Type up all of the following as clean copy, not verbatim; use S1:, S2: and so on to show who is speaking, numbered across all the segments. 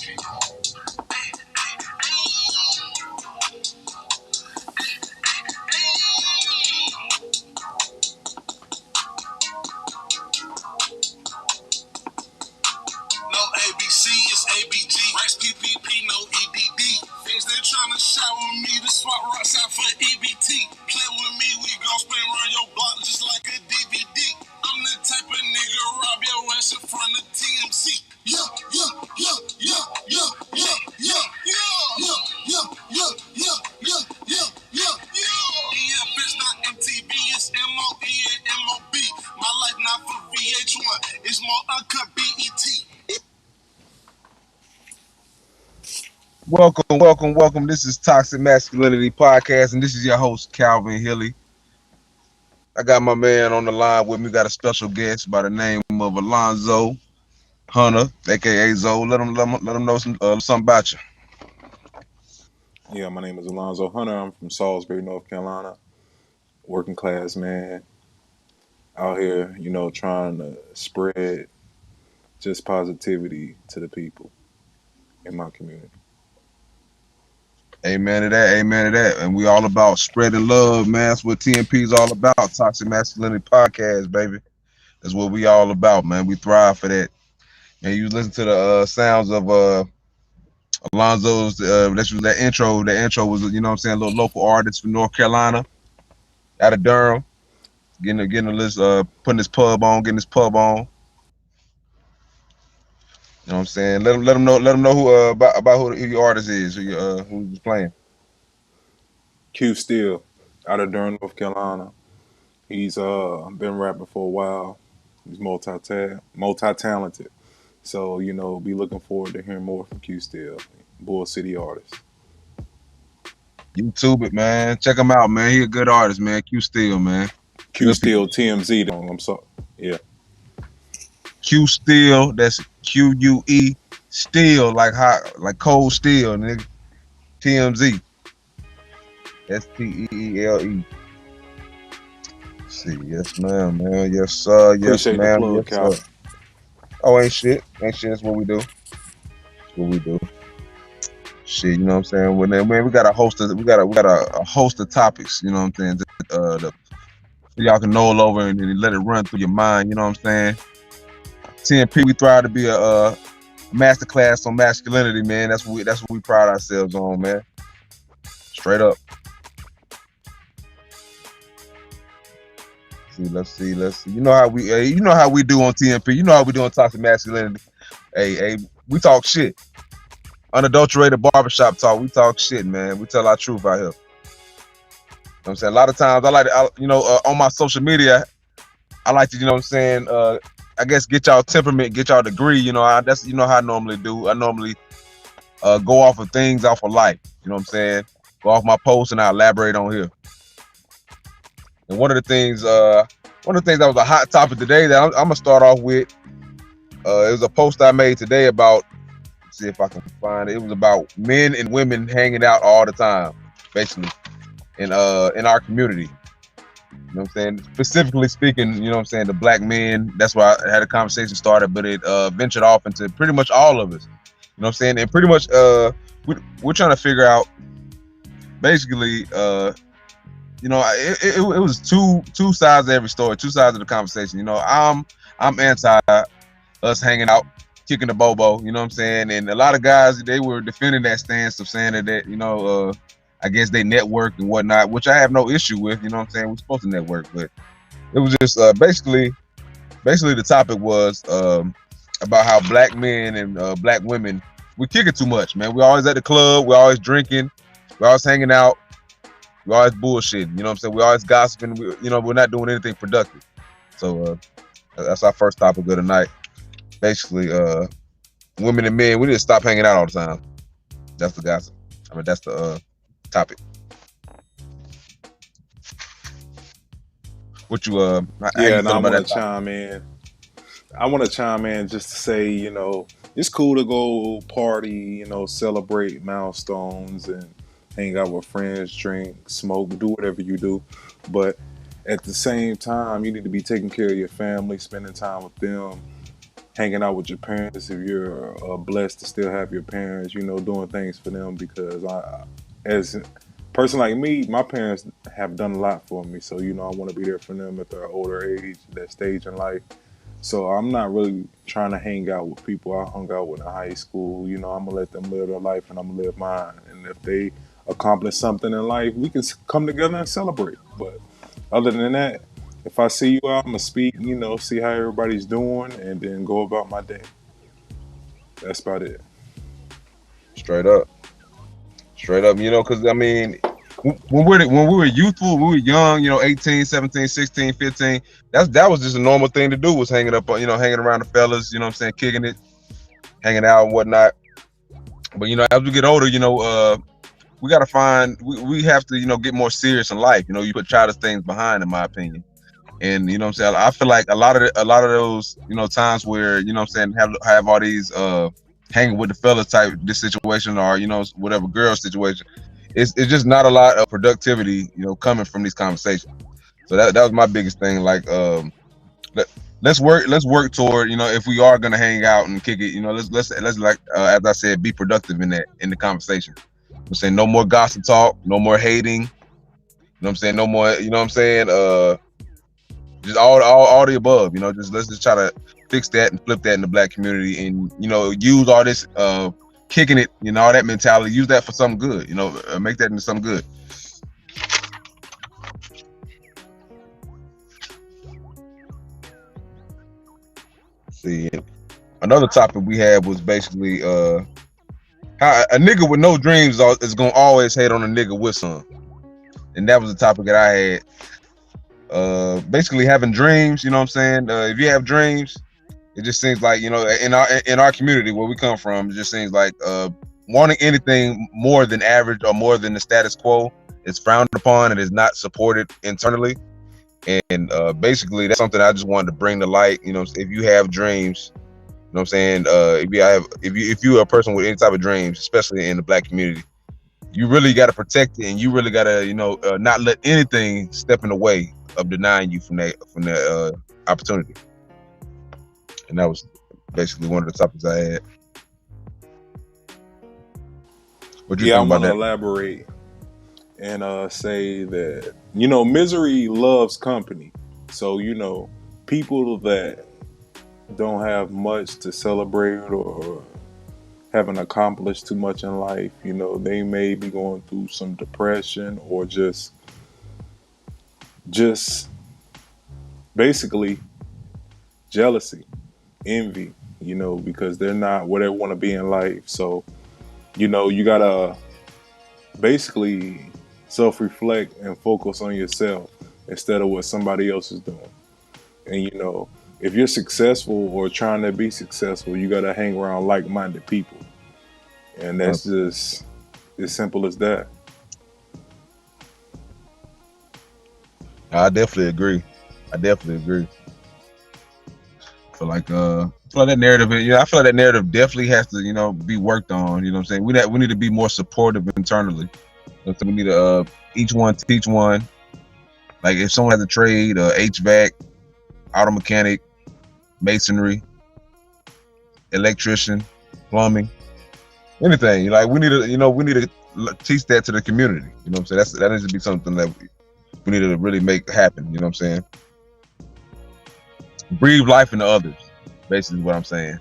S1: No ABC, it's ABG. Racks PPP, no EDD. Things they tryna shower me to swap rocks out for EBT. Play with me, we gon' spin around your block just like a DVD. I'm the type of nigga rob your ass in front of TMZ. Yeah, yeah, yeah, yeah, yeah, yeah, yeah, yeah, yeah, yeah, yeah, yeah, yeah, yeah, yeah. EF is not MTV, it's MOE and MOB. My life not for VH1, it's more uncut BET.
S2: Welcome. This is Toxic Masculinity Podcast, and this is your host, Calvin Hilly. I got my man on the line with me. Got a special guest by the name of Alonzo Hunter, aka Zoe. Let him know something about you.
S3: Yeah, my name is Alonzo Hunter. I'm from Salisbury, North Carolina. Working class man. Out here, trying to spread just positivity to the people in my community.
S2: Amen to that. And we all about spreading love, man. That's what TMP is all about. Toxic Masculinity Podcast, baby. That's what we all about, man. We thrive for that. And you listen to the sounds of Alonzo's that intro. That intro was, a little local artist from North Carolina, out of Durham, getting a list, getting his pub on. You know what I'm saying? Let him know who about who your artist is, who he's playing.
S3: Q Steele, out of Durham, North Carolina. He's been rapping for a while. He's multi-talented. So, be looking forward to hearing more from Q Steele, Bull City artist.
S2: YouTube it, man. Check him out, man. He a good artist, man. Q Steele, man.
S3: Q Steele TMZ, I'm sorry. Yeah.
S2: Q Steele, that's QUE Steel, like cold steel, nigga. TMZ. STEELE. See, yes, ma'am, man. Yes, sir. Yes,
S3: Appreciate
S2: ma'am.
S3: The plug,
S2: yes, sir. Oh, ain't shit. That's what we do. Shit, you know what I'm saying? Man, we got a host of topics, you know what I'm saying? So y'all can know it over and let it run through your mind, you know what I'm saying? TNP, we thrive to be a masterclass on masculinity, man. That's what we pride ourselves on, man. Straight up. Let's see. You know how we do on TNP. You know how we do on Toxic Masculinity. Hey, we talk shit. Unadulterated barbershop talk. We talk shit, man. We tell our truth out here. You know what I'm saying? A lot of times I like to, on my social media, I like to, I guess get y'all temperament, get y'all degree. That's how I normally do. I normally go off of things off of life. You know what I'm saying? Go off my posts and I elaborate on here. And one of the things that was a hot topic today that I'm gonna start off with, it was a post I made today about. Let's see if I can find it. It was about men and women hanging out all the time, basically, in our community. You know what I'm saying? Specifically speaking, the black men. That's why I had a conversation started, but it ventured off into pretty much all of us. You know what I'm saying? And pretty much we're trying to figure out basically it was two sides of every story, two sides of the conversation. I'm anti us hanging out, kicking the bobo, you know what I'm saying? And a lot of guys, they were defending that stance of saying that, I guess they network and whatnot, which I have no issue with, you know what I'm saying? We're supposed to network, but it was just basically the topic was about how black men and black women, we kick it too much, man. We're always at the club, we're always drinking, we're always hanging out, we're always bullshitting, you know what I'm saying? We're always gossiping, we're not doing anything productive. So that's our first topic of the night. Basically, women and men, we need to stop hanging out all the time. That's the gossip. That's the topic. What you
S3: I want to chime in. I want to chime in just to say, it's cool to go party, celebrate milestones and hang out with friends, drink, smoke, do whatever you do. But at the same time, you need to be taking care of your family, spending time with them, hanging out with your parents, if you're blessed to still have your parents, you know, doing things for them. Because as a person like me, my parents have done a lot for me. So, you know, I want to be there for them at their older age, that stage in life. So I'm not really trying to hang out with people I hung out with in high school. You know, I'm going to let them live their life and I'm going to live mine. And if they accomplish something in life, we can come together and celebrate. But other than that, if I see you out, I'm going to speak, you know, see how everybody's doing and then go about my day. That's about it.
S2: Straight up. You know, because I mean, when we were youthful, we were young, you know, 18, 17, 16, 15, that was just a normal thing to do, was hanging up, you know, hanging around the fellas, you know what I'm saying, kicking it, hanging out and whatnot. But, you know, as we get older, you know, we got to we have to, you know, get more serious in life. You know, you put childish things behind, in my opinion. And, you know what I'm saying, I feel like a lot of those, you know, times where, you know what I'm saying, have all these hanging with the fellas type this situation, or, you know, whatever girl situation, it's just not a lot of productivity, you know, coming from these conversations. So that was my biggest thing. Like, let's work toward, you know, if we are gonna hang out and kick it, you know, let's like, as I said, be productive in the conversation. I'm saying no more gossip talk, no more hating. You know what I'm saying? No more, you know what I'm saying? Just all the above. You know, let's just try to fix that and flip that in the Black community, and, you know, use all this kicking it, you know, all that mentality, use that for something good. You know, make that into something good. See, another topic we had was basically how a nigga with no dreams is gonna always hate on a nigga with some, and that was the topic that I had. Basically having dreams, you know what I'm saying? If you have dreams, it just seems like, you know, in our community where we come from, it just seems like wanting anything more than average or more than the status quo is frowned upon and is not supported internally. And basically that's something I just wanted to bring to light. You know, if you have dreams, you know what I'm saying, if you're a person with any type of dreams, especially in the Black community, you really got to protect it, and you really got to, you know, not let anything step in the way of denying you from that opportunity. And that was basically one of the topics I had. What do you think about that?
S3: I want to elaborate and say that, you know, misery loves company. So, you know, people that don't have much to celebrate or haven't accomplished too much in life, you know, they may be going through some depression or just basically jealousy, envy, you know, because they're not where they want to be in life. So, you know, you gotta basically self-reflect and focus on yourself instead of what somebody else is doing. And, you know, if you're successful or trying to be successful, you gotta hang around like-minded people. And that's just as simple as that.
S2: I definitely agree. I feel like that narrative, I feel like that narrative definitely has to, you know, be worked on. You know what I'm saying? We need to be more supportive internally. So we need to each one teach one. Like if someone has a trade, HVAC, auto mechanic, masonry, electrician, plumbing, anything. Like we need to teach that to the community. You know what I'm saying? That needs to be something that we need to really make happen. You know what I'm saying? Breathe life into others, basically what I'm saying.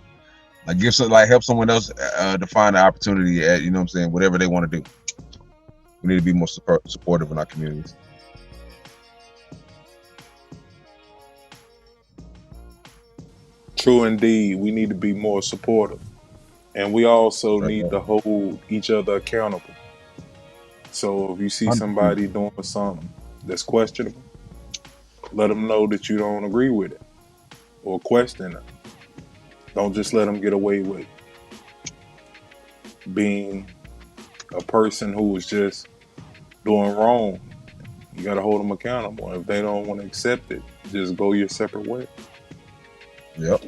S2: Like help someone else to find the opportunity at, you know what I'm saying, whatever they want to do. We need to be more supportive in our communities.
S3: True indeed. We need to be more supportive. And we also need to hold each other accountable. So if you see somebody doing something that's questionable, let them know that you don't agree with it or question it. Don't just let them get away with being a person who is just doing wrong. You got to hold them accountable. If they don't want to accept it, just go your separate way.
S2: Yep.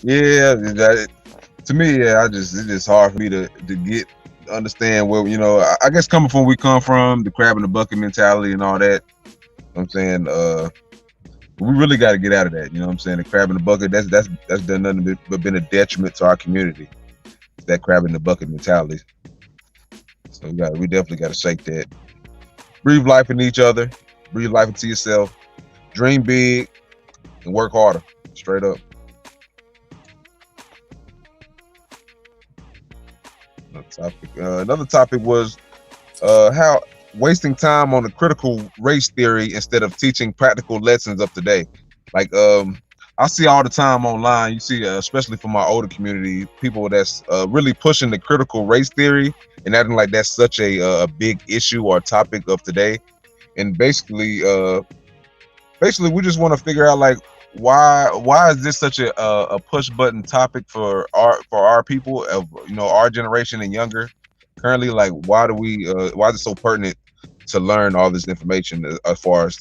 S2: Yeah, to me, it's just hard for me to understand where, you know, I guess coming from where we come from, the crab in the bucket mentality and all that. I'm saying, we really got to get out of that. You know what I'm saying? The crab in the bucket, that's done nothing but been a detriment to our community. That crab in the bucket mentality. So we definitely got to shake that. Breathe life into each other. Breathe life into yourself. Dream big and work harder. Straight up. Another topic was how wasting time on the critical race theory instead of teaching practical lessons of today. Like I see all the time online, you see, especially from my older community, people that's really pushing the critical race theory and acting like that's such a big issue or topic of today. And basically we just want to figure out, like, why is this such a push button topic for our people of, you know, our generation and younger currently? Like, why is it so pertinent to learn all this information as far as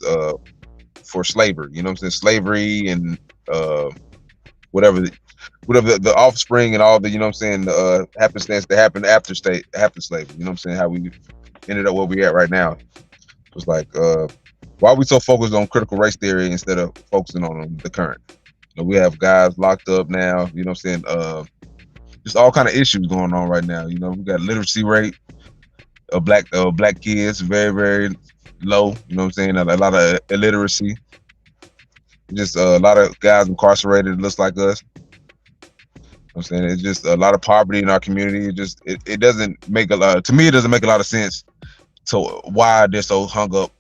S2: for slavery? You know what I'm saying? Slavery and whatever the offspring and all the, you know what I'm saying, happenstance that happened after slavery. You know what I'm saying? How we ended up where we at right now. It's like, why are we so focused on critical race theory instead of focusing on the current? You know, we have guys locked up now. You know what I'm saying? Just all kind of issues going on right now. You know, we got literacy rate of black kids very, very low. You know what I'm saying? A lot of illiteracy. Just a lot of guys incarcerated, looks like us. You know what I'm saying? It's just a lot of poverty in our community. It doesn't make a lot. To me, it doesn't make a lot of sense to why they're so hung up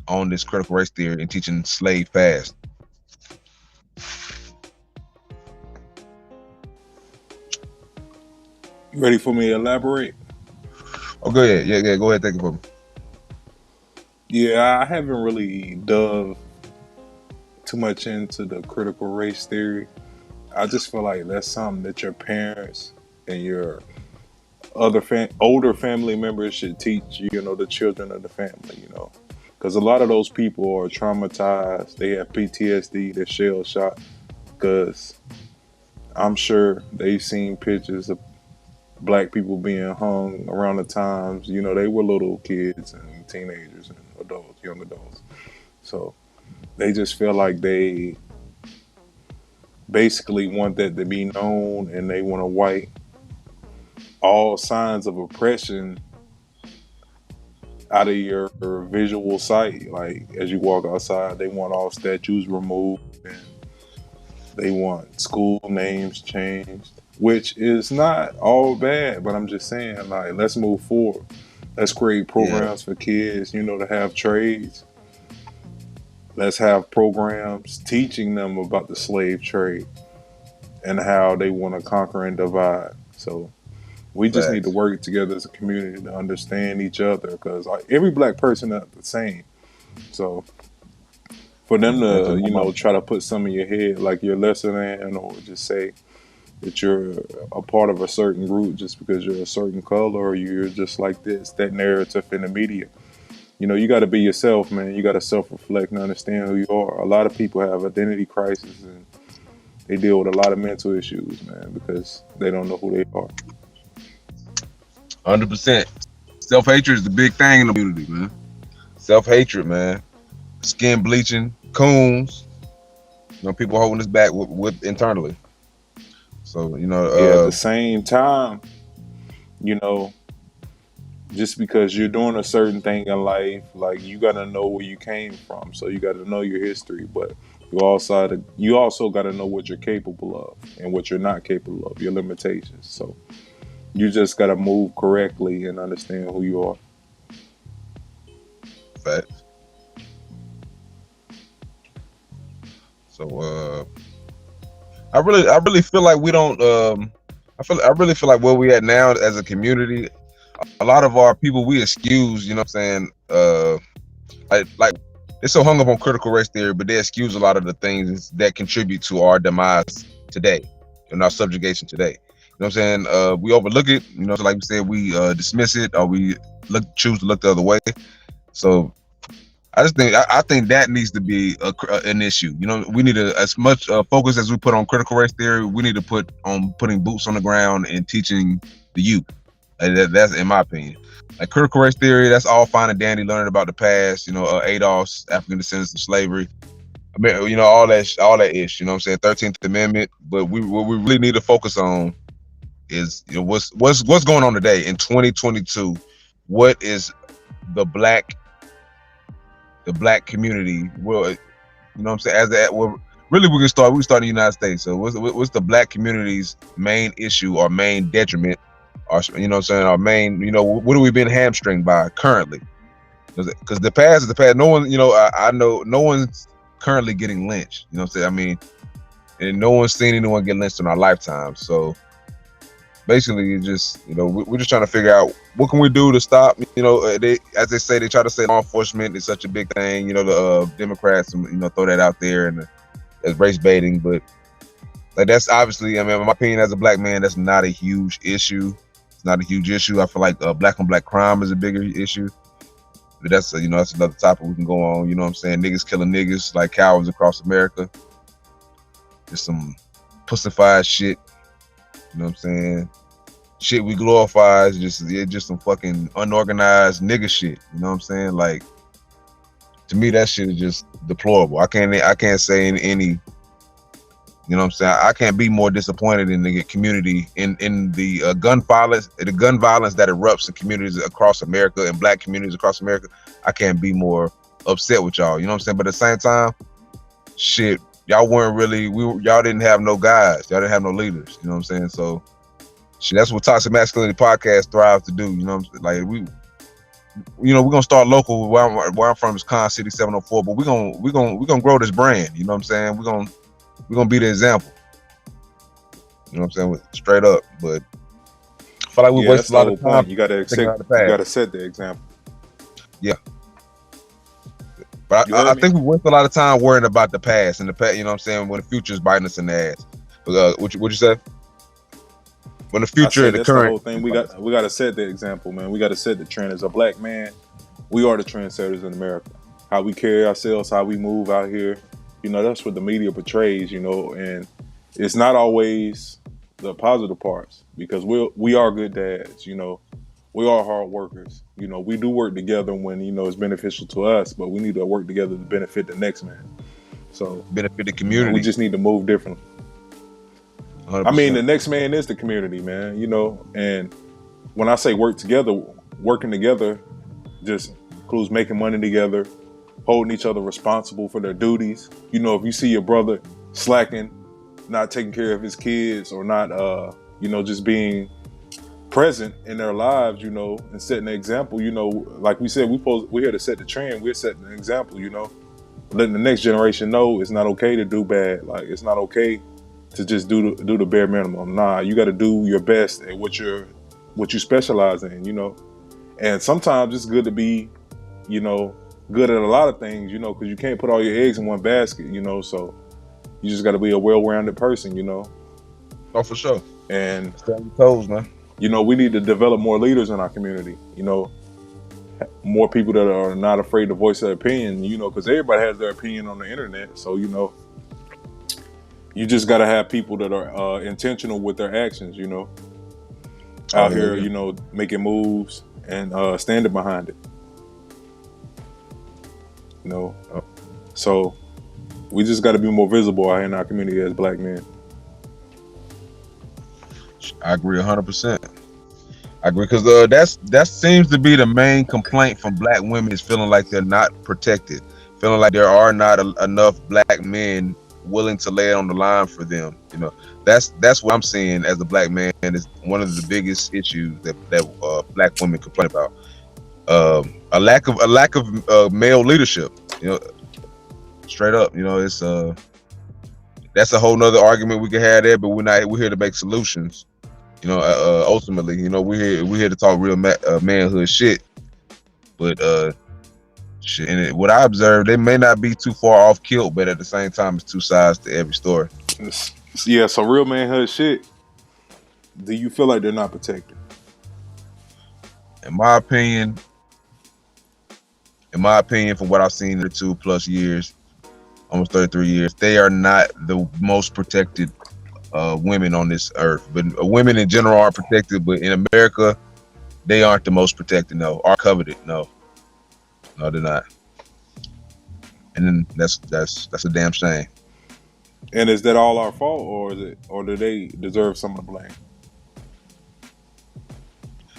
S2: on this critical race theory and teaching slave fast.
S3: You ready for me to elaborate?
S2: Oh, go ahead. Yeah, go ahead, take it from me.
S3: Yeah, I haven't really dove too much into the critical race theory. I just feel like that's something that your parents and your other older family members should teach, you know, the children of the family, you know, because a lot of those people are traumatized. They have PTSD, they're shell shocked, because I'm sure they've seen pictures of black people being hung around the times, you know, they were little kids and teenagers and adults, young adults. So they just feel like they basically want that to be known, and they want to wipe all signs of oppression out of your visual sight. Like, as you walk outside, they want all statues removed, and they want school names changed, which is not all bad, but I'm just saying, like, let's move forward. Let's create programs for kids, you know, to have trades. Let's have programs teaching them about the slave trade and how they want to conquer and divide. So we just need to work together as a community to understand each other, because every black person is the same. So for them to, you know, try to put some in your head like you're lesser than, or just say that you're a part of a certain group just because you're a certain color or you're just like this, that narrative in the media. You know, you got to be yourself, man. You got to self-reflect and understand who you are. A lot of people have identity crisis, and they deal with a lot of mental issues, man, because they don't know who they are.
S2: 100%. Self-hatred is the big thing in the community, man. Self-hatred, man. Skin bleaching, coons. You know, people holding us back with internally. So, you know,
S3: at the same time, you know, just because you're doing a certain thing in life, like, you got to know where you came from. So you got to know your history, but you also got to know what you're capable of and what you're not capable of, your limitations. So you just got to move correctly and understand who you are.
S2: Facts. So I really feel like we don't. I really feel like where we at now as a community, a lot of our people, we excuse. You know what I'm saying? Like they're so hung up on critical race theory, but they excuse a lot of the things that contribute to our demise today and our subjugation today. You know what I'm saying? We overlook it. You know, so like we said, we dismiss it, or we choose to look the other way. So I think that needs to be an issue. You know, we need as much focus as we put on critical race theory. We need to put on putting boots on the ground and teaching the youth That's in my opinion. Like critical race theory, that's all fine and dandy. Learning about the past, Adolf's African descendants of slavery. I mean, all that ish. You know what I'm saying? 13th Amendment. But what we really need to focus on is what's going on today in 2022. What is the black community? Well, you know what I'm saying? As that, well, really, we can start in the United States. So what's the black community's main issue or main detriment? Or, you know what I'm saying? Our main, what are we being hamstringed by currently? Because the past is the past. No one, I know no one's currently getting lynched. You know what I'm saying? I mean, and no one's seen anyone get lynched in our lifetime. So basically, it's just, we're just trying to figure out what can we do to stop. As they say, they try to say law enforcement is such a big thing. The Democrats, throw that out there and as race baiting, but like that's obviously, I mean, in my opinion, as a black man, that's not a huge issue. It's not a huge issue. I feel like black on black crime is a bigger issue. But that's that's another topic we can go on. You know what I'm saying? Niggas killing niggas like cowards across America. Just some pussified shit. You know what I'm saying? Shit we glorify is just some fucking unorganized nigga shit. You know what I'm saying? Like, to me, that shit is just deplorable. I can't say any. You know what I'm saying? I can't be more disappointed in the community in the gun violence that erupts in communities across America and black communities across America. I can't be more upset with y'all. You know what I'm saying? But at the same time, shit, y'all weren't really y'all didn't have no guys. Y'all didn't have no leaders. You know what I'm saying? So shit, that's what Toxic Masculinity Podcast thrives to do. You know what I'm saying? Like we're gonna start local where I'm from is Con City 704, but we're gonna grow this brand. You know what I'm saying? We're gonna be the example. You know what I'm saying? Straight up. But I feel like we waste a lot of time.
S3: You gotta set the example.
S2: Yeah. But I think we waste a lot of time worrying about the past and the past. You know what I'm saying? When the future is biting us in the ass. But what you say? When the future and the current.
S3: The whole thing. We gotta set the example, man. We gotta set the trend. As a black man, we are the trendsetters in America. How we carry ourselves, how we move out here. That's what the media portrays, and it's not always the positive parts, because we are good dads, we are hard workers. We do work together when, it's beneficial to us, but we need to work together to benefit the next man. So
S2: benefit the community.
S3: We just need to move differently. 100%. I mean, the next man is the community, man, and when I say working together just includes making money together, holding each other responsible for their duties. If you see your brother slacking, not taking care of his kids, or not, just being present in their lives, and setting an example, like we said, we're here to set the trend. We're setting an example, letting the next generation know it's not okay to do bad. Like, it's not okay to just do the bare minimum. Nah, you got to do your best at what you specialize in, and sometimes it's good to be, good at a lot of things, because you can't put all your eggs in one basket, so you just got to be a well-rounded person,
S2: Oh, for sure.
S3: And
S2: stay on your toes, man.
S3: We need to develop more leaders in our community, more people that are not afraid to voice their opinion, because everybody has their opinion on the internet. So, you just got to have people that are intentional with their actions, out here, making moves and standing behind it. So we just got to be more visible out here in our community as black men.
S2: I agree 100%. I agree, because that seems to be the main complaint from black women, is feeling like they're not protected, feeling like there are not enough black men willing to lay it on the line for them. That's what I'm seeing as a black man, is one of the biggest issues that black women complain about. A lack of male leadership, straight up. It's that's a whole nother argument we can have there, but we're here to make solutions. Ultimately, we're here to talk real manhood shit. But shit, and what I observed, they may not be too far off kilt, but at the same time, it's two sides to every story.
S3: Yeah, so real manhood shit. Do you feel like they're not protected?
S2: In my opinion, from what I've seen in the 2+ years, almost 33 years, they are not the most protected women on this earth. But women in general are protected, but in America, they aren't the most protected, no, are coveted, no, they're not. And then that's a damn shame.
S3: And is that all our fault, or do they deserve some of the blame?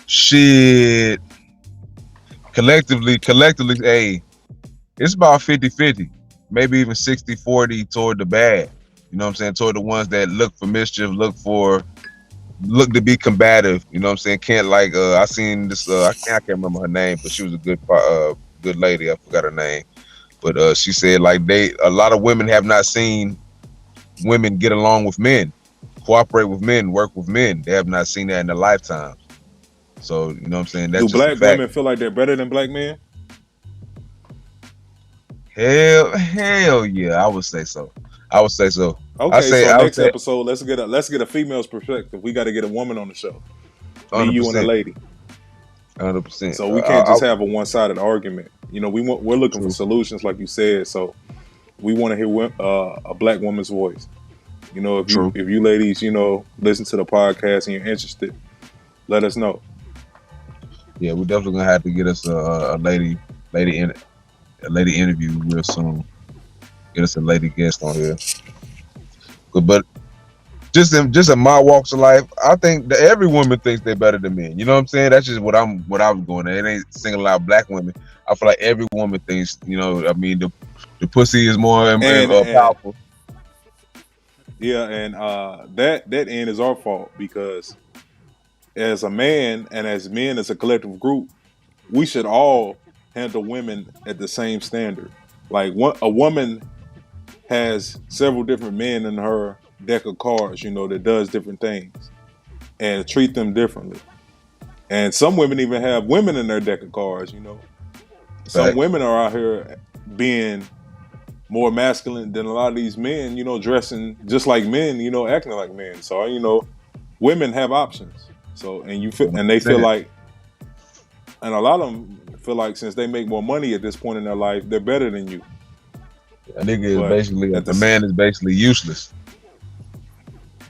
S2: Shit, collectively, hey, it's about 50-50, maybe even 60-40 toward the bad. You know what I'm saying? Toward the ones that look for mischief, look to be combative. You know what I'm saying? Can't like I seen this. I can't remember her name, but she was a good lady. I forgot her name, but she said like a lot of women have not seen women get along with men, cooperate with men, work with men. They have not seen that in their lifetime. So you know what I'm saying? That's
S3: Do
S2: just a
S3: black
S2: fact.
S3: women feel like they're better than black men?
S2: Hell yeah, I would say so.
S3: Okay, so next episode, let's get a female's perspective. We got to get a woman on the show.
S2: 100%.
S3: Me, you, and a lady.
S2: 100%.
S3: So we can't just have a one-sided argument. You know, we're looking for solutions, like you said. So we want to hear a black woman's voice. You know, if you ladies, you know, listen to the podcast and you're interested, let us know.
S2: Yeah, we're definitely gonna have to get us a lady interview real soon. Get us a lady guest on here. But just in my walks of life, I think that every woman thinks they're better than men. You know what I'm saying? That's just what I was going at. It ain't singling out black women. I feel like every woman thinks, you know, I mean, the pussy is more powerful.
S3: Yeah, and that end is our fault, because as a man and as men as a collective group, we should all handle women at the same standard. Like a woman has several different men in her deck of cards, you know, that does different things and treat them differently. And some women even have women in their deck of cards, you know. Some women are out here being more masculine than a lot of these men, you know, dressing just like men, you know, acting like men. So, you know, women have options. So, and they feel like, and a lot of them feel like since they make more money at this point in their life, they're better than you.
S2: A nigga is basically, the man is basically useless.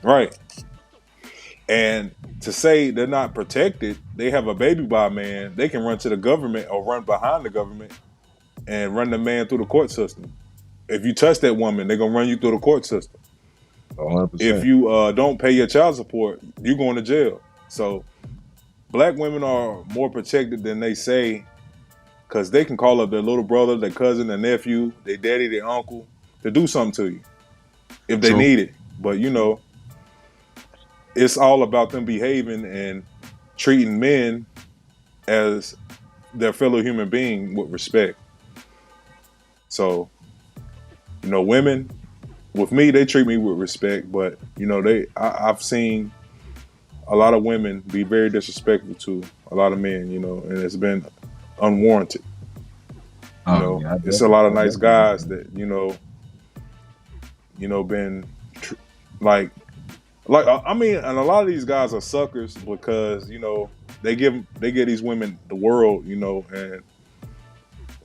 S3: Right. And to say they're not protected, they have a baby by a man, they can run to the government or run behind the government and run the man through the court system. If you touch that woman, they're going to run you through the court system.
S2: 100%.
S3: If you don't pay your child support, you're going to jail. So black women are more protected than they say, because they can call up their little brother, their cousin, their nephew, their daddy, their uncle to do something to you if they need it. But, you know, it's all about them behaving and treating men as their fellow human being with respect. So, you know, women, with me, they treat me with respect, but, you know, I've seen a lot of women be very disrespectful to a lot of men, you know, and it's been unwarranted. You know, yeah, it's a lot of nice guys that, you know, been like, I mean, and a lot of these guys are suckers because, you know, they give these women the world, you know, and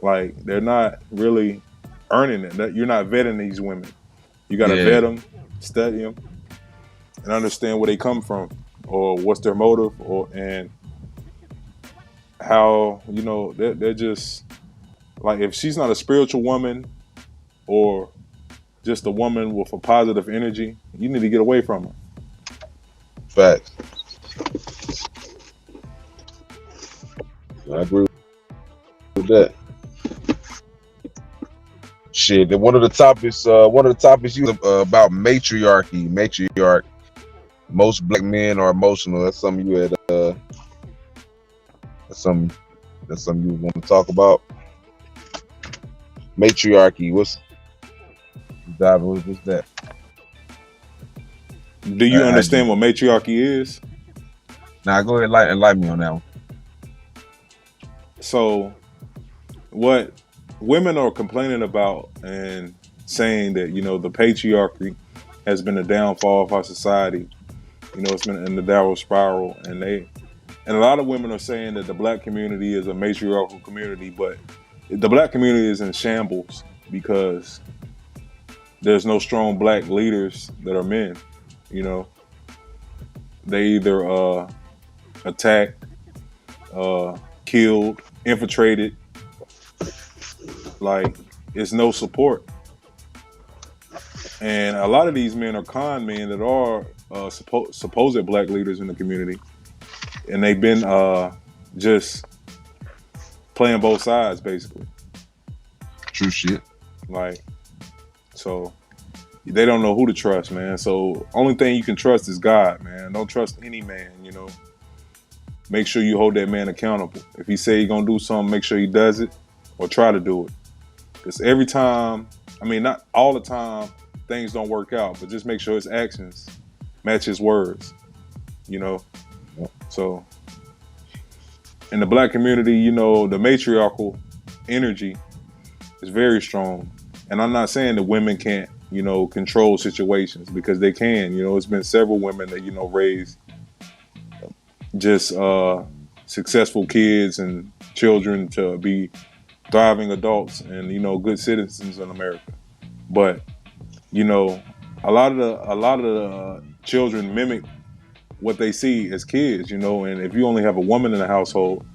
S3: like they're not really earning it. You're not vetting these women. You got to vet them, study them, and understand where they come from or what's their motive, and how, you know, they're just like, if she's not a spiritual woman or just a woman with a positive energy, you need to get away from her.
S2: Facts. I agree with that. Shit, and one of the topics you about matriarch. Most black men are emotional. That's something you had. That's something you want to talk about. Matriarchy. What's that?
S3: Do you understand what matriarchy is?
S2: Nah, go ahead, enlighten me on that one.
S3: So, what women are complaining about and saying that, you know, the patriarchy has been a downfall of our society. You know, it's been in the downward spiral, and a lot of women are saying that the black community is a matriarchal community, but the black community is in shambles because there's no strong black leaders that are men. You know, they either attack killed, infiltrated. Like, it's no support. And a lot of these men are con men that are supposed black leaders in the community. And they've been just playing both sides, basically.
S2: True shit.
S3: Like, so they don't know who to trust, man. So only thing you can trust is God, man. Don't trust any man, you know. Make sure you hold that man accountable. If he say he's gonna do something, make sure he does it or try to do it. Because every time, I mean, not all the time, things don't work out, but just make sure his actions match his words, you know. So in the black community, you know, the matriarchal energy is very strong. And I'm not saying that women can't, you know, control situations, because they can. You know, it's been several women that, you know, raised just successful kids and children to be thriving adults and, you know, good citizens in America. But, you know, a lot of the children mimic what they see as kids, you know. And if you only have a woman in the household,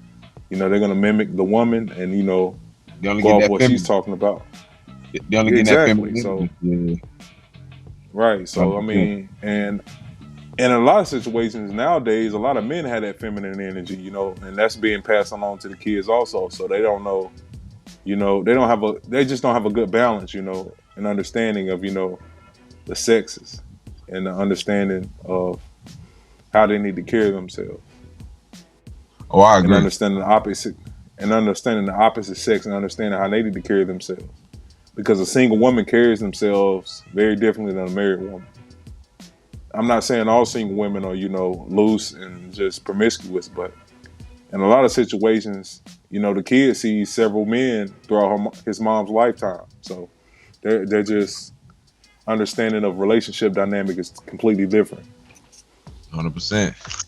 S3: you know, they're gonna mimic the woman and, you know, go off what she's talking about.
S2: They only get that feminine.
S3: So, right. So, I mean, and in a lot of situations nowadays, a lot of men have that feminine energy, you know, and that's being passed along to the kids also. So they don't know, you know, they just don't have a good balance, you know, and understanding of, you know, the sexes and the understanding of how they need to carry themselves.
S2: Oh, I agree.
S3: And understanding the opposite sex and understanding how they need to carry themselves. Because a single woman carries themselves very differently than a married woman. I'm not saying all single women are, you know, loose and just promiscuous, but in a lot of situations, you know, the kid sees several men throughout his mom's lifetime. So they're just understanding of relationship dynamic is completely different.
S2: 100%.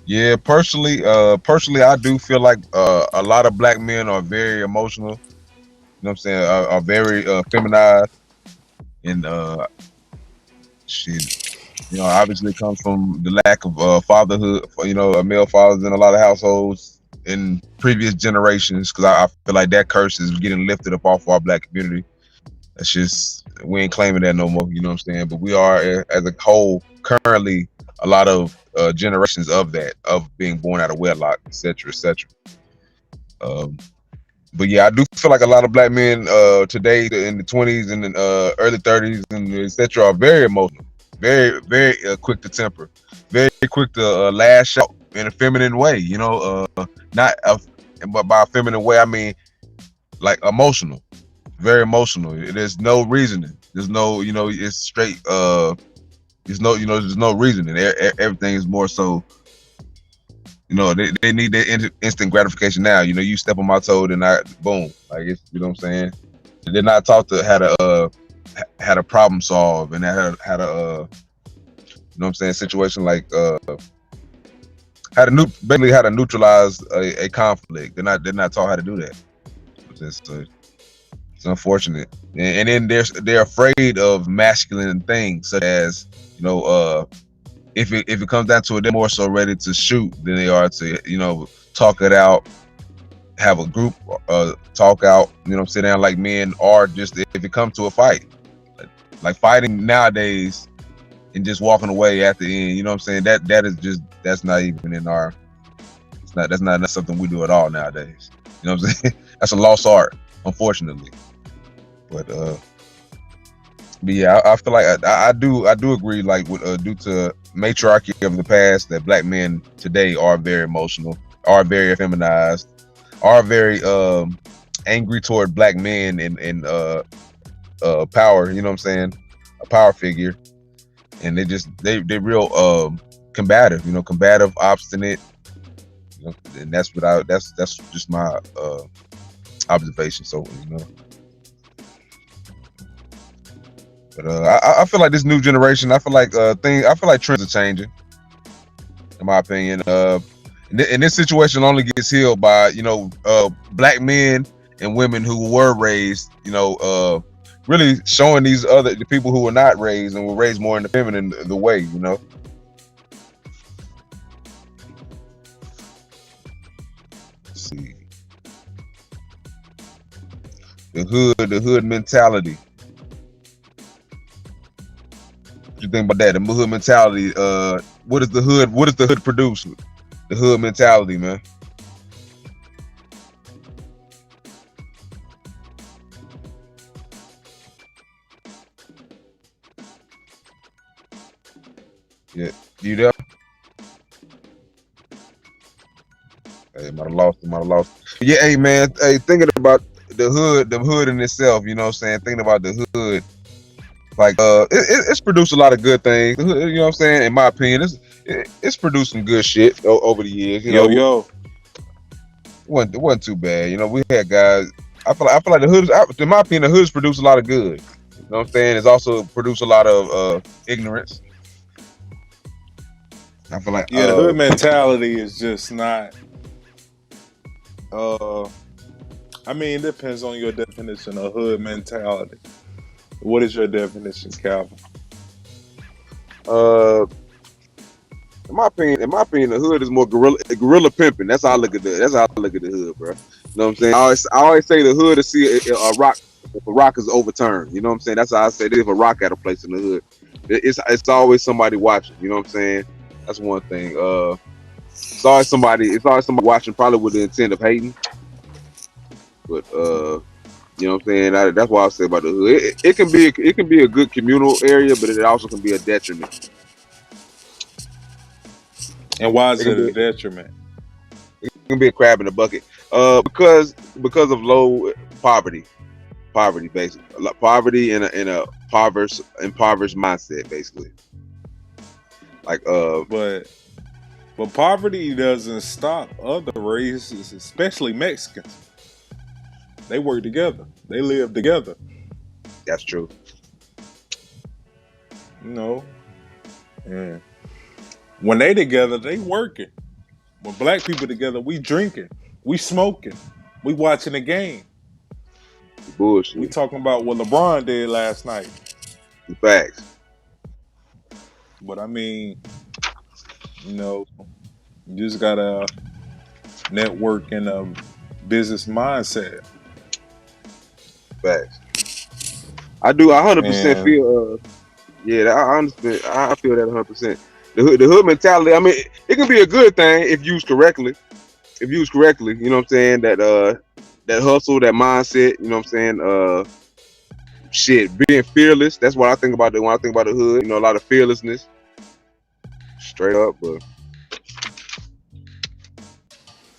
S2: Yeah, personally, I do feel like a lot of black men are very emotional. You know what I'm saying? Are very feminized, and shit. You know, obviously it comes from the lack of fatherhood. You know, male fathers in a lot of households in previous generations. Because I feel like that curse is getting lifted up off our black community. That's just, we ain't claiming that no more. You know what I'm saying? But we are, as a whole, currently a lot of generations of that, of being born out of wedlock, etc., etc. But yeah, I do feel like a lot of black men today in the 20s and the early 30s and etc. are very emotional, very, very quick to temper, very quick to lash out in a feminine way. You know, but by a feminine way, I mean like emotional, very emotional. There's no reasoning. There's no, you know, it's straight. There's no, you know, there's no reasoning. Everything is more so, you know, they need that instant gratification now. You know, you step on my toe, then I boom, like, it's, you know what I'm saying. They're not taught to how to problem solve and how to you know what I'm saying, situation like how to neutralize a conflict. They're not taught how to do that. It's unfortunate, and then they're afraid of masculine things, such as, you know, if it comes down to it, they're more so ready to shoot than they are to, you know, talk it out, have a group talk out, you know, sit down like men, or just if it comes to a fight, like fighting nowadays and just walking away at the end. You know what I'm saying? That is just, that's not even in our, that's not something we do at all nowadays. You know what I'm saying? That's a lost art, unfortunately. But yeah, I feel like I do agree, like, with due to matriarchy of the past, that black men today are very emotional, are very feminized, are very angry toward black men and power. You know what I'm saying? A power figure, and they real combative. You know, combative, obstinate. You know, and that's just my observation. So, you know. But I feel like this new generation, I feel like trends are changing, in my opinion. And this situation only gets healed by, you know, black men and women who were raised, you know, really showing the people who were not raised and were raised more in the feminine the way, you know. see. The hood mentality. What you think about that? The hood mentality. What is the hood produce? The hood mentality, man. Yeah, you there? Hey, might have lost. Yeah, hey man, hey, thinking about the hood in itself, you know what I'm saying? Thinking about the hood, like it's produced a lot of good things. The hood, you know what I'm saying? In my opinion, it's produced some good shit over the years. You know,
S3: Yo.
S2: It wasn't too bad. You know, we had guys. I feel like the hood, in my opinion, the hood's produced a lot of good. You know what I'm saying? It's also produced a lot of ignorance. I feel like
S3: the hood mentality is just not. I mean, it depends on your definition of hood mentality. What is your definition, Calvin?
S2: In my opinion, the hood is more guerrilla pimping. That's how I look at the hood, bro. You know what I'm saying? I always say the hood to see a rock. If a rock is overturned, you know what I'm saying? That's how I say if a rock at a place in the hood, it's always somebody watching. You know what I'm saying? That's one thing. It's always somebody watching, probably with the intent of hating. But you know what I'm saying? That's why I say about the hood. It can be a good communal area, but it also can be a detriment.
S3: And why is it a detriment?
S2: It can be a crab in the bucket. Because of low poverty, basically, poverty in a impoverished mindset, basically. Like
S3: but poverty doesn't stop other races, especially Mexicans. They work together. They live together.
S2: That's true.
S3: You know, and when they together, they working. When black people together, we drinking, we smoking, we watching the game.
S2: Bullshit.
S3: We talking about what LeBron did last night.
S2: Facts.
S3: But I mean, you know, you just gotta network in a business mindset.
S2: Facts. I do. I 100% feel. Yeah, I understand. I feel that 100%. The hood mentality. I mean, it can be a good thing if used correctly. You know what I'm saying? That hustle, that mindset. You know what I'm saying? Shit, being fearless. That's what I think about when I think about the hood. You know, a lot of fearlessness. Straight up, but.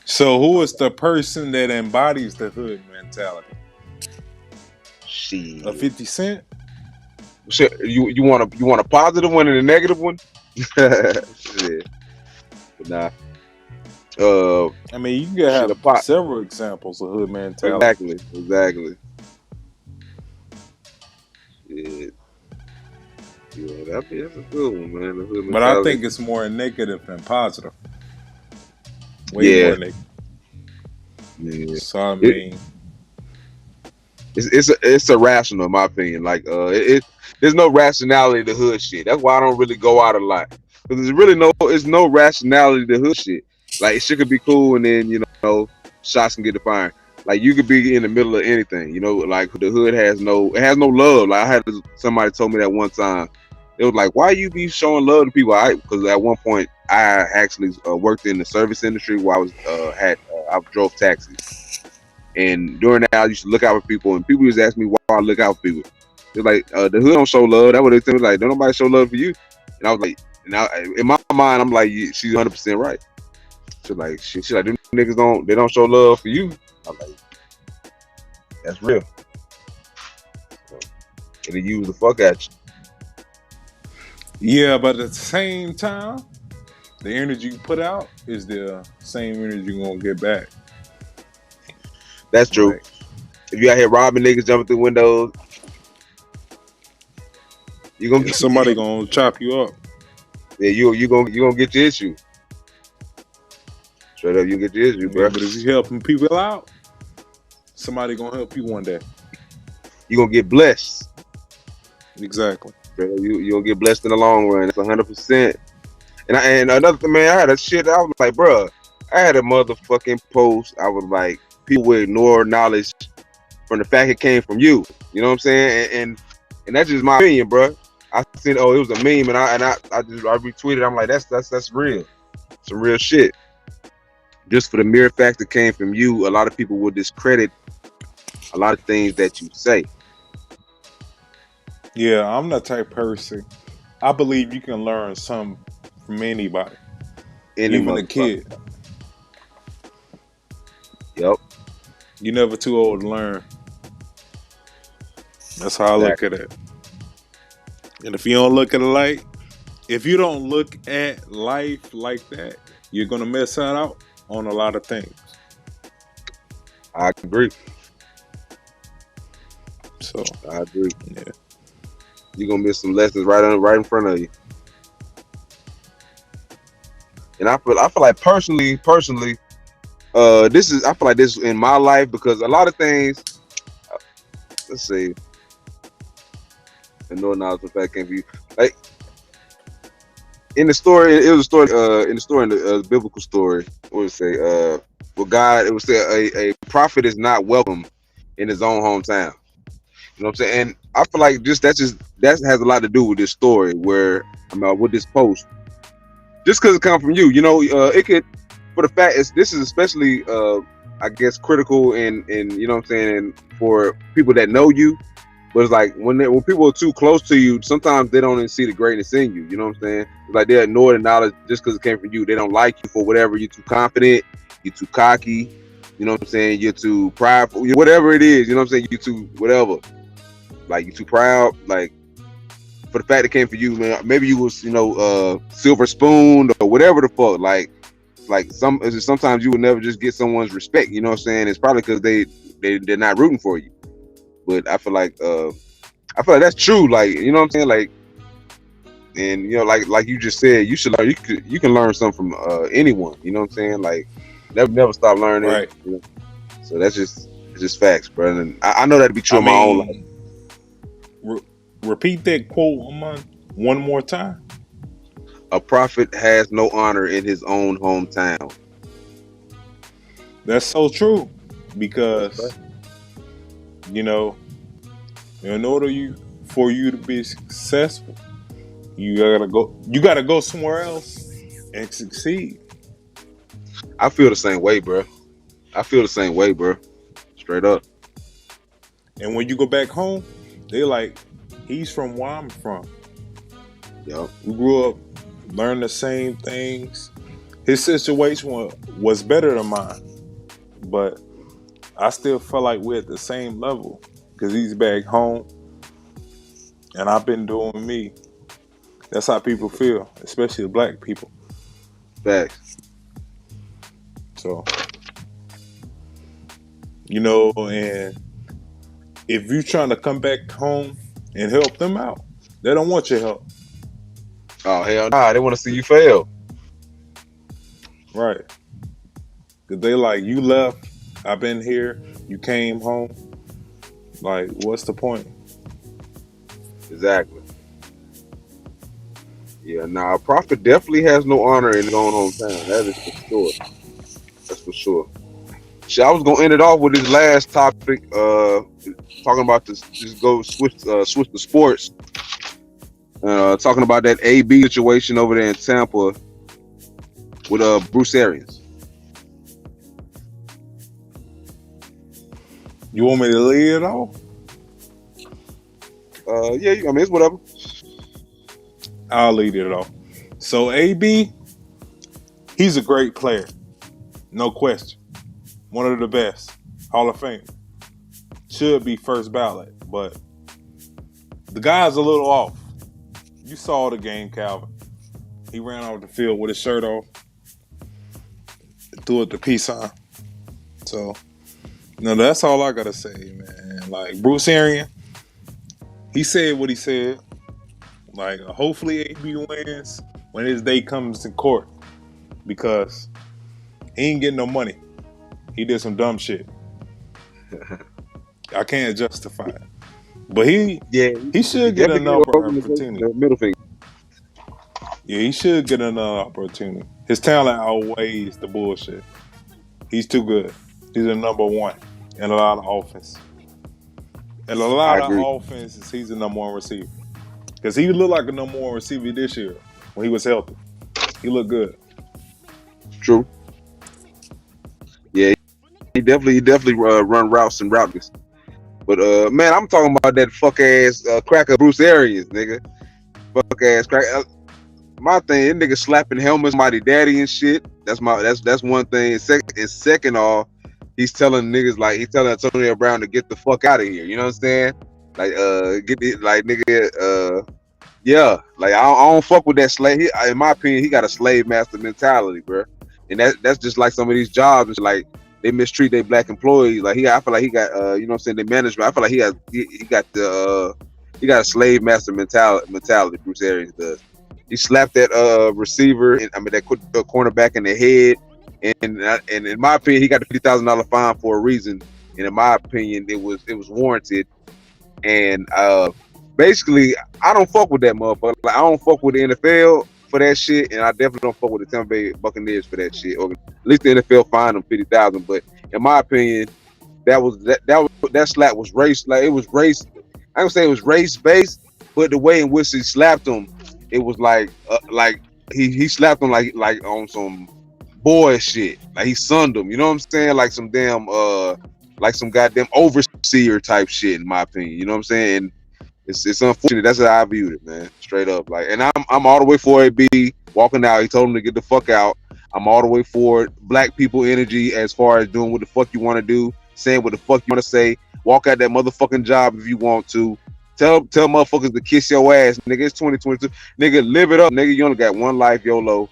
S3: So, who is the person that embodies the hood mentality?
S2: Shit.
S3: A 50 Cent?
S2: Shit, you want a positive one and a negative one? Shit. But nah.
S3: I mean, you can have several examples of hood mentality.
S2: Exactly. Yeah, that's a good one, man. The hood mentality.
S3: But I think it's more negative than positive. Way more negative.
S2: Yeah.
S3: So I mean,
S2: it's irrational in my opinion. Like there's no rationality to hood shit. That's why I don't really go out a lot. Because there's no rationality to hood shit. Like shit could be cool and then, you know, shots can get fired. Like you could be in the middle of anything, you know, like the hood has no love. Like I had somebody told me that one time. It was like, why you be showing love to people? Because at one point I actually worked in the service industry where I was I drove taxis, and during that I used to look out for people, and people used to ask me why I look out for people. They're like, the hood don't show love. That's what they tell me. Like, don't nobody show love for you. And I was like, in my mind, I'm like, she's 100% right. She's like, them niggas don't show love for you. I'm like, that's real. And they use the fuck at you.
S3: Yeah, but at the same time, the energy you put out is the same energy you're gonna get back.
S2: That's true. Right. If you out here robbing niggas, jumping through windows,
S3: somebody gonna chop you up.
S2: Yeah, you gonna get your issue. Straight up, you get your issue, bro.
S3: But if you helping people out, somebody gonna help you one day.
S2: You gonna get blessed.
S3: Exactly.
S2: You gonna get blessed in the long run. That's 100%. And another thing, man, I had a shit. I was like, bro, I had a motherfucking post. I was like, people will ignore knowledge from the fact it came from you. You know what I'm saying? And that's just my opinion, bro. I seen, oh, it was a meme, and I retweeted. I'm like, that's real, some real shit. Just for the mere fact it came from you, a lot of people will discredit a lot of things that you say.
S3: Yeah, I'm the type person. I believe you can learn something from anybody,
S2: Any
S3: even a
S2: motherfucker.
S3: kid.
S2: Yep.
S3: You're never too old to learn. That's how I look at it. And if you don't look at it like, if you don't look at life like that, you're gonna miss out on a lot of things.
S2: I agree.
S3: So
S2: I agree.
S3: yeah,
S2: You're gonna miss some lessons right in front of you. And I feel like personally, I feel like this in my life because a lot of things. Let's see. And no knowledge of fact can't be like in the story. It was a story. In the biblical story, what would it say? Well, God, it would say a prophet is not welcome in his own hometown. You know what I'm saying? And I feel like that has a lot to do with this story where with this post. Just because it comes from you, it could. For the fact is, this is especially, I guess, critical in you know what I'm saying, and for people that know you. But it's like when people are too close to you, sometimes they don't even see the greatness in you. You know what I'm saying? It's like they ignore the knowledge just because it came from you. They don't like you for whatever. You're too confident. You're too cocky. You know what I'm saying? You're too prideful. Whatever it is, you know what I'm saying? You're too whatever. Like you're too proud. Like for the fact it came from you, man. Maybe you was silver spoon or whatever the fuck. Like sometimes you would never just get someone's respect. You know what I'm saying? It's probably because they're not rooting for you. But I feel like that's true. Like, you know what I'm saying? Like, and like you just said, you should learn. You can learn something from anyone. You know what I'm saying? Like, never stop learning.
S3: right.
S2: You know? So it's just facts, bro. And I know that to be true in my own life.
S3: Repeat that quote one more time.
S2: A prophet has no honor in his own hometown.
S3: That's so true because in order for you to be successful, you gotta go somewhere else and succeed.
S2: I feel the same way, bro. Straight up.
S3: And when you go back home, they're like, he's from where I'm from.
S2: Yep.
S3: We grew up, learned the same things. His situation was better than mine, but I still feel like we're at the same level because he's back home and I've been doing me. That's how people feel, especially the black people.
S2: Facts.
S3: So, and if you're trying to come back home and help them out, they don't want your help.
S2: Oh, hell nah. They want to see you fail.
S3: Right. Because they like, you left, I've been here, you came home. Like, what's the point?
S2: Exactly. Yeah, nah, a prophet definitely has no honor in his own hometown. That is for sure. That's for sure. Shit, I was gonna end it off with this last topic, talking about this. Just go switch to sports. Talking about that AB situation over there in Tampa with Bruce Arians.
S3: You want me to lead it off?
S2: Yeah, I mean, it's whatever.
S3: I'll lead it off. So AB, he's a great player. No question. One of the best. Hall of Fame. Should be first ballot, but the guy's a little off. You saw the game, Calvin. He ran off the field with his shirt off. Threw it the peace sign. So, that's all I gotta say, man. Like, Bruce Arians, he said what he said. Like, hopefully AB wins when his day comes in court because he ain't getting no money. He did some dumb shit. I can't justify it. But he should get another opportunity.
S2: Middle finger.
S3: Yeah, he should get another opportunity. His talent outweighs the bullshit. He's too good. He's a number one in a lot of offense. And a
S2: I
S3: lot of
S2: agree.
S3: offenses, he's the number one receiver. Because he looked like a number one receiver this year when he was healthy. He looked good.
S2: True. Yeah, he definitely run routes and routes. But man, I'm talking about that fuck ass cracker Bruce Arians, nigga. Fuck ass cracker. My thing, that nigga slapping helmets, somebody daddy and shit. That's one thing. And second off, he's telling niggas like he's telling Antonio Brown to get the fuck out of here. You know what I'm saying? Like get it, like nigga. Yeah, like I don't fuck with that slave. In my opinion, he got a slave master mentality, bro. And that's just like some of these jobs. Like they mistreat their black employees. Like I feel like he got you know what I'm saying, the management. I feel like he got he got a slave master mentality. Bruce Arians does. He slapped that receiver, and that cornerback in the head, and in my opinion, he got the $50,000 fine for a reason. And in my opinion, it was warranted. And basically, I don't fuck with that motherfucker. Like I don't fuck with the NFL for that shit, and I definitely don't fuck with the Tampa Bay Buccaneers for that shit. Or at least the NFL fined them $50,000. But in my opinion, that slap was race. Like it was race. I don't say it was race based, but the way in which he slapped him, it was like he slapped him like on some boy shit. Like he sunned him. You know what I'm saying? Like some damn like some goddamn overseer type shit. In my opinion, you know what I'm saying? And it's unfortunate. That's how I viewed it, man. Straight up. Like, and I'm all the way for AB walking out. He told him to get the fuck out. I'm all the way for it. Black people energy as far as doing what the fuck you want to do, saying what the fuck you want to say. Walk out that motherfucking job if you want to. Tell motherfuckers to kiss your ass, nigga. It's 2022. Nigga, live it up, nigga. You only got one life, YOLO.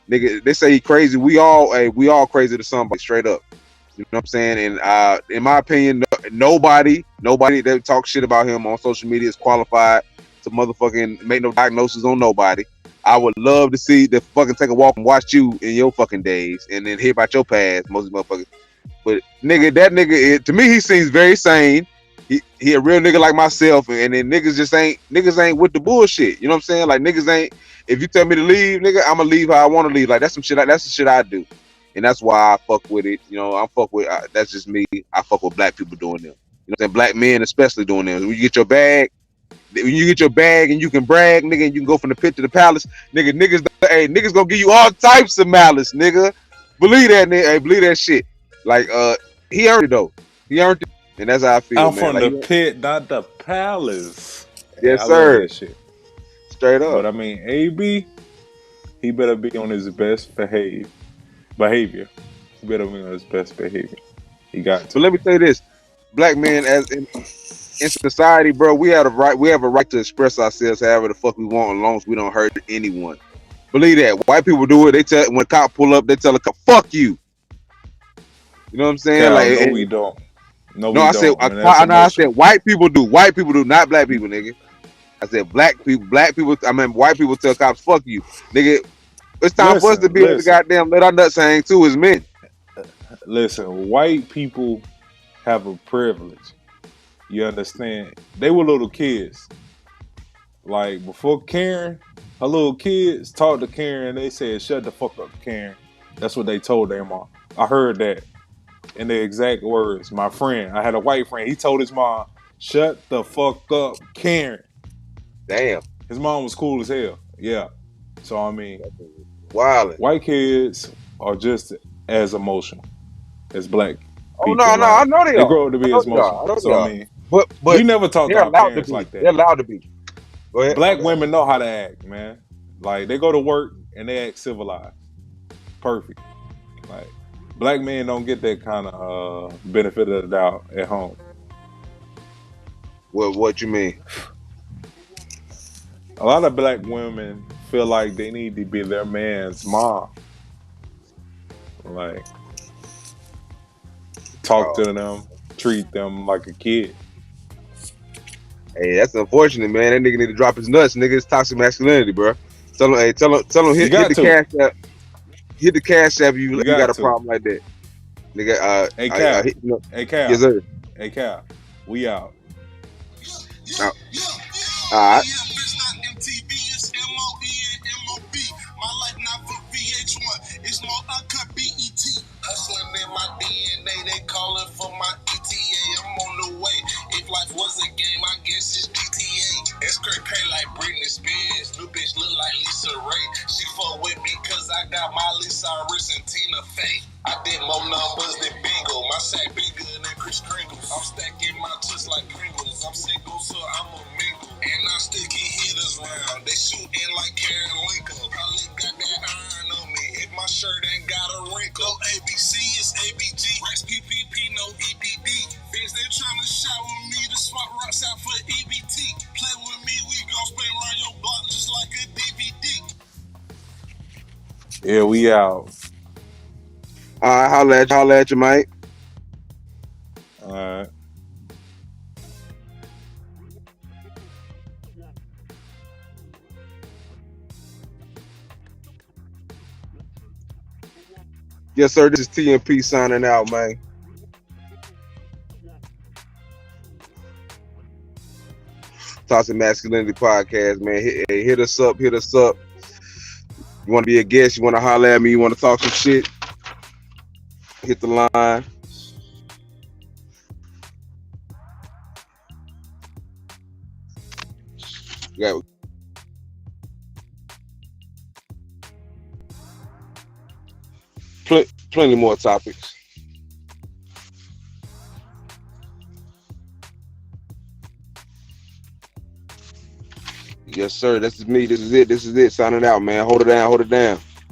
S2: Nigga, they say he crazy. We all crazy to somebody, straight up. You know what I'm saying? And in my opinion, nobody that talks shit about him on social media is qualified to motherfucking make no diagnosis on nobody. I would love to see the fucking take a walk and watch you in your fucking days and then hear about your past, most motherfuckers. But nigga, that nigga, to me, he seems very sane. He a real nigga like myself, and then niggas ain't with the bullshit. You know what I'm saying? Like niggas ain't. If you tell me to leave, nigga, I'ma leave how I want to leave. Like that's some shit. That's the shit I do, and that's why I fuck with it. You know, that's just me. I fuck with black people doing them. You know what I'm saying? Black men especially doing them. When you get your bag, and you can brag, nigga, and you can go from the pit to the palace, nigga. Niggas gonna give you all types of malice, nigga. Believe that, nigga. Hey, believe that shit. Like he earned it though. He earned it. And that's how I feel,
S3: I'm
S2: man.
S3: from
S2: like,
S3: the pit, not the palace.
S2: Yes,
S3: I
S2: sir.
S3: love that shit.
S2: Straight up.
S3: But I mean, AB, he better be on his best behavior. He better be on his best behavior. He got to.
S2: But let me tell you this, black men as in society, bro, we have a right to express ourselves however the fuck we want, as long as we don't hurt anyone. Believe that. White people do it. They tell when cop pull up, they tell a cop, "Fuck you." You know what I'm saying?
S3: Cal,
S2: like,
S3: no, we don't. No,
S2: I said, I said white people do. White people do, not black people, nigga. I said black people. I mean, white people tell cops, "Fuck you, nigga." It's time for us to be able to goddamn let our nuts hang too as men.
S3: Listen, white people have a privilege. You understand? They were little kids. Like before Karen, her little kids talked to Karen. They said, "Shut the fuck up, Karen." That's what they told their mom. I heard that in the exact words. My friend, I had a white friend. He told his mom, "Shut the fuck up, Karen."
S2: Damn.
S3: His mom was cool as hell. Yeah. So I mean,
S2: wild.
S3: White kids are just as emotional as black people.
S2: No, I know they are.
S3: They grow up to be as emotional. So I mean,
S2: but
S3: we never talk to our parents like that.
S2: They're allowed to be. Go ahead.
S3: Black women know how to act, man. Like they go to work and they act civilized. Perfect. Like black men don't get that kind of benefit of the doubt at home.
S2: Well, what you mean?
S3: A lot of black women feel like they need to be their man's mom. Like talk to them, treat them like a kid.
S2: Hey, that's unfortunate, man. That nigga need to drop his nuts. Nigga, it's toxic masculinity, bro. Tell him hit the cash app. Hit the cash app. You got a problem like that, nigga.
S3: Hey Cal. Hey Cal.
S2: Yes, sir.
S3: Hey Cal. We out.
S2: All right.
S1: this is GTA. S-Crack pay like Britney Spears. New bitch look like Lisa Ray. She fuck with me cause I got Miley Cyrus and Tina Fey. I did more numbers than bingo. My sack bigger than Chris Kringles. I'm stacking my chips like Pringles. I'm single, so I'm a mingle. And I still get hitters round. They shooting like Karen Lincoln. Probably got that iron on me. If my shirt ain't got a wrinkle. No ABC, it's ABG. Racks PPP, no EDD. Bitch, they tryna shower me to swap rocks out for EBT. Play with me, we gon' spin around your block just like a DVD.
S3: Yeah, we out.
S2: All right, holla at you, mate.
S3: All right.
S2: Yes, sir. This is TMP signing out, man. Toxic Masculinity Podcast, man. Hit us up. You want to be a guest? You want to holler at me? You want to talk some shit? Hit the line. Got plenty more topics. Yes, sir. This is me. This is it. Signing out, man. Hold it down.